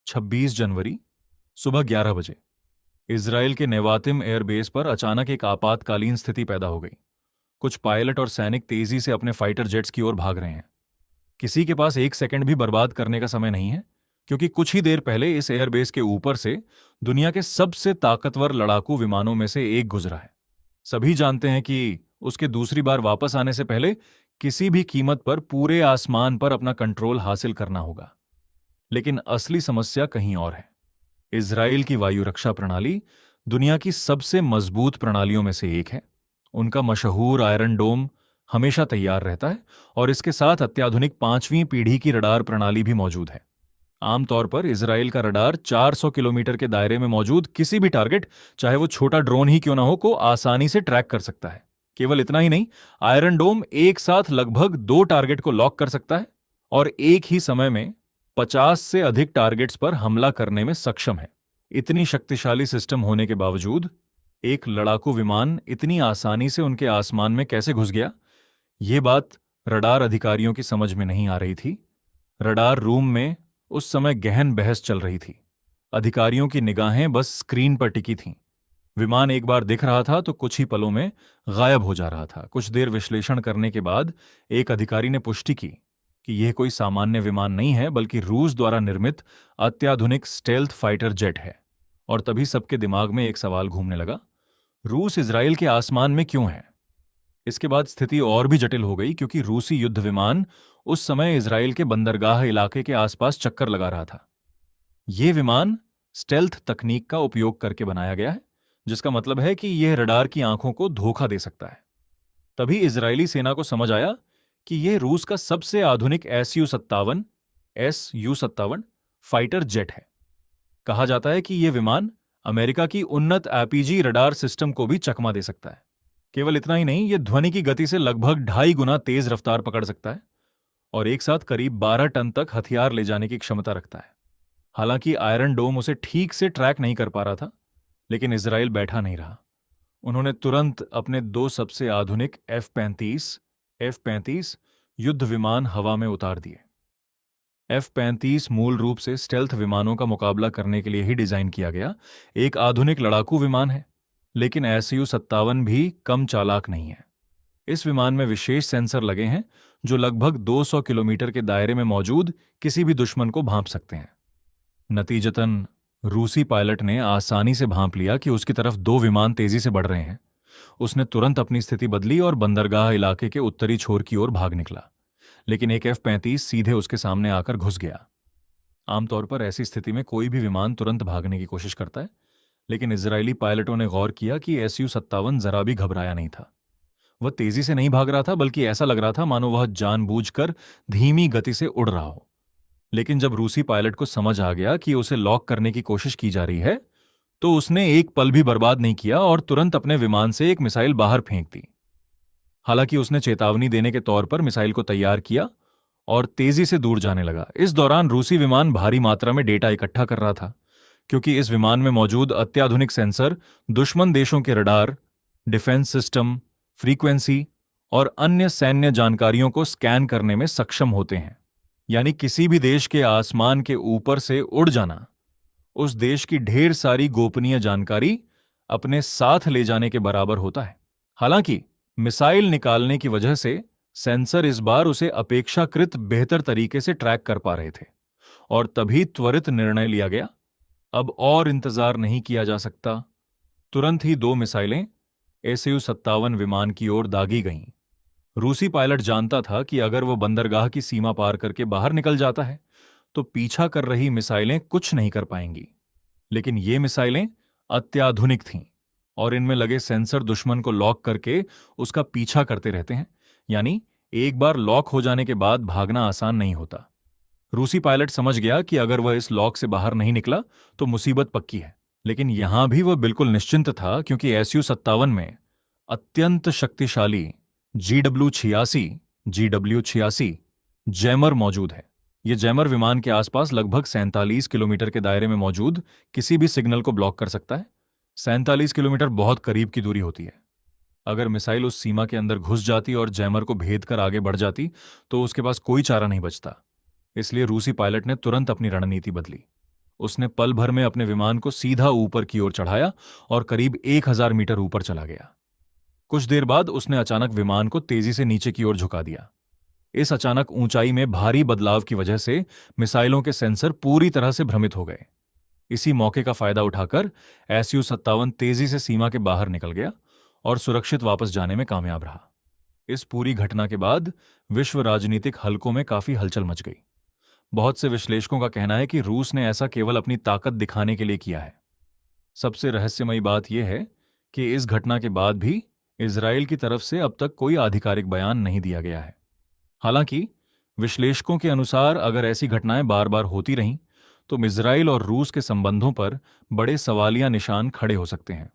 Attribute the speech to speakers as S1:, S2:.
S1: 26 जनवरी सुबह 11 बजे इजराइल के नेवातिम एयरबेस पर अचानक एक आपातकालीन स्थिति पैदा हो गई। कुछ पायलट और सैनिक तेजी से अपने फाइटर जेट्स की ओर भाग रहे हैं। किसी के पास एक सेकंड भी बर्बाद करने का समय नहीं है, क्योंकि कुछ ही देर पहले इस एयरबेस के ऊपर से दुनिया के सबसे ताकतवर लड़ाकू विमानों में से एक गुजरा है। सभी जानते हैं कि उसके दूसरी बार वापस आने से पहले किसी भी कीमत पर पूरे आसमान पर अपना कंट्रोल हासिल करना होगा। लेकिन असली समस्या कहीं और है। इजराइल की वायु रक्षा प्रणाली दुनिया की सबसे मजबूत प्रणालियों में से एक है। उनका मशहूर आयरन डोम हमेशा तैयार रहता है और इसके साथ अत्याधुनिक 5वीं पीढ़ी की रडार प्रणाली भी मौजूद है। आमतौर पर इजराइल का रडार 400 किलोमीटर के दायरे में मौजूद किसी भी टारगेट, चाहे वो छोटा ड्रोन ही क्यों ना हो, को आसानी से ट्रैक कर सकता है। केवल इतना ही नहीं, आयरन डोम एक साथ लगभग 2 टारगेट को लॉक कर सकता है और एक ही समय में 50 से अधिक टारगेट्स पर हमला करने में सक्षम है। इतनी शक्तिशाली सिस्टम होने के बावजूद एक लड़ाकू विमान इतनी आसानी से उनके आसमान में कैसे घुस गया, ये बात रडार अधिकारियों की समझ में नहीं आ रही थी। रडार रूम में उस समय गहन बहस चल रही थी। अधिकारियों की निगाहें बस स्क्रीन पर टिकी थीं। विमान एक बार दिख रहा था तो कुछ ही पलों में गायब हो जा रहा था। कुछ देर विश्लेषण करने के बाद एक अधिकारी ने पुष्टि की कि यह कोई सामान्य विमान नहीं है, बल्कि रूस द्वारा निर्मित अत्याधुनिक स्टेल्थ फाइटर जेट है। और तभी सबके दिमाग में एक सवाल घूमने लगा, रूस इजराइल के आसमान में क्यों है? इसके बाद स्थिति और भी जटिल हो गई, क्योंकि रूसी युद्ध विमान उस समय इजराइल के बंदरगाह इलाके के आसपास चक्कर लगा रहा था। यह विमान स्टेल्थ तकनीक का उपयोग करके बनाया गया है, जिसका मतलब है कि यह रडार की आंखों को धोखा दे सकता है। तभी इजरायली सेना को समझ आया कि यह रूस का सबसे आधुनिक SU-57 फाइटर जेट है। कहा जाता है कि यह विमान अमेरिका की उन्नत एपीजी रडार सिस्टम को भी चकमा दे सकता है। केवल इतना ही नहीं, यह ध्वनि की गति से लगभग 2.5 गुना तेज रफ्तार पकड़ सकता है और एक साथ करीब 12 टन तक हथियार ले जाने की क्षमता रखता है। हालांकि आयरन डोम उसे ठीक से ट्रैक नहीं कर पा रहा था, लेकिन इजराइल बैठा नहीं रहा। उन्होंने तुरंत अपने 2 सबसे आधुनिक F-35 युद्ध विमान हवा में उतार दिए। F-35 मूल रूप से स्टेल्थ विमानों का मुकाबला करने के लिए ही डिजाइन किया गया एक आधुनिक लड़ाकू विमान है, लेकिन SU-57 भी कम चालाक नहीं है। इस विमान में विशेष सेंसर लगे हैं जो लगभग 200 किलोमीटर के दायरे में मौजूद किसी भी दुश्मन को भांप सकते हैं। नतीजतन रूसी पायलट ने आसानी से भांप लिया कि उसकी तरफ 2 विमान तेजी से बढ़ रहे हैं। उसने तुरंत अपनी स्थिति बदली और बंदरगाह इलाके के उत्तरी छोर की ओर भाग निकला, लेकिन एक F-35 सीधे उसके सामने आकर घुस गया। आमतौर पर ऐसी स्थिति में कोई भी विमान तुरंत भागने की कोशिश करता है, लेकिन इजरायली पायलटों ने गौर किया कि SU-57 जरा भी घबराया नहीं था। वह तेजी से नहीं भाग रहा था, बल्कि ऐसा लग रहा था मानो वह जानबूझकर धीमी गति से उड़ रहा हो। लेकिन जब रूसी पायलट को समझ आ गया कि उसे लॉक करने की कोशिश की जा रही है, तो उसने एक पल भी बर्बाद नहीं किया और तुरंत अपने विमान से एक मिसाइल बाहर फेंक दी। हालांकि उसने चेतावनी देने के तौर पर मिसाइल को तैयार किया और तेजी से दूर जाने लगा। इस दौरान रूसी विमान भारी मात्रा में डेटा इकट्ठा कर रहा था, क्योंकि इस विमान में मौजूद अत्याधुनिक सेंसर दुश्मन देशों के रडार, डिफेंस सिस्टम, फ्रीक्वेंसी और अन्य सैन्य जानकारियों को स्कैन करने में सक्षम होते हैं। यानी किसी भी देश के आसमान के ऊपर से उड़ जाना उस देश की ढेर सारी गोपनीय जानकारी अपने साथ ले जाने के बराबर होता है। हालांकि मिसाइल निकालने की वजह से सेंसर इस बार उसे अपेक्षाकृत बेहतर तरीके से ट्रैक कर पा रहे थे और तभी त्वरित निर्णय लिया गया, अब और इंतजार नहीं किया जा सकता। तुरंत ही 2 मिसाइलें SU-57 विमान की ओर दागी गईं। रूसी पायलट जानता था कि अगर वह बंदरगाह की सीमा पार करके बाहर निकल जाता है तो पीछा कर रही मिसाइलें कुछ नहीं कर पाएंगी। लेकिन ये मिसाइलें अत्याधुनिक थीं और इनमें लगे सेंसर दुश्मन को लॉक करके उसका पीछा करते रहते हैं। यानी एक बार लॉक हो जाने के बाद भागना आसान नहीं होता। रूसी पायलट समझ गया कि अगर वह इस लॉक से बाहर नहीं निकला तो मुसीबत पक्की है। लेकिन यहां भी वह बिल्कुल निश्चिंत था, क्योंकि SU-57 में अत्यंत शक्तिशाली GW86 जैमर मौजूद है। यह जैमर विमान के आसपास लगभग 47 किलोमीटर के दायरे में मौजूद किसी भी सिग्नल को ब्लॉक कर सकता है। 47 किलोमीटर बहुत करीब की दूरी होती है। अगर मिसाइल उस सीमा के अंदर घुस जाती और जैमर को भेद कर आगे बढ़ जाती तो उसके पास कोई चारा नहीं बचता। इसलिए रूसी पायलट ने तुरंत अपनी रणनीति बदली। उसने पल भर में अपने विमान को सीधा ऊपर की ओर चढ़ाया और करीब 1000 मीटर ऊपर चला गया। कुछ देर बाद उसने अचानक विमान को तेजी से नीचे की ओर झुका दिया। इस अचानक ऊंचाई में भारी बदलाव की वजह से मिसाइलों के सेंसर पूरी तरह से भ्रमित हो गए। इसी मौके का फायदा उठाकर SU-57 तेजी से सीमा के बाहर निकल गया और सुरक्षित वापस जाने में कामयाब रहा। इस पूरी घटना के बाद विश्व राजनीतिक हलकों में काफी हलचल मच गई। बहुत से विश्लेषकों का कहना है कि रूस ने ऐसा केवल अपनी ताकत दिखाने के लिए किया है। सबसे रहस्यमयी बात यह है कि इस घटना के बाद भी इजराइल की तरफ से अब तक कोई आधिकारिक बयान नहीं दिया गया है। हालांकि विश्लेषकों के अनुसार अगर ऐसी घटनाएं बार बार होती रहीं तो इजराइल और रूस के संबंधों पर बड़े सवालिया निशान खड़े हो सकते हैं।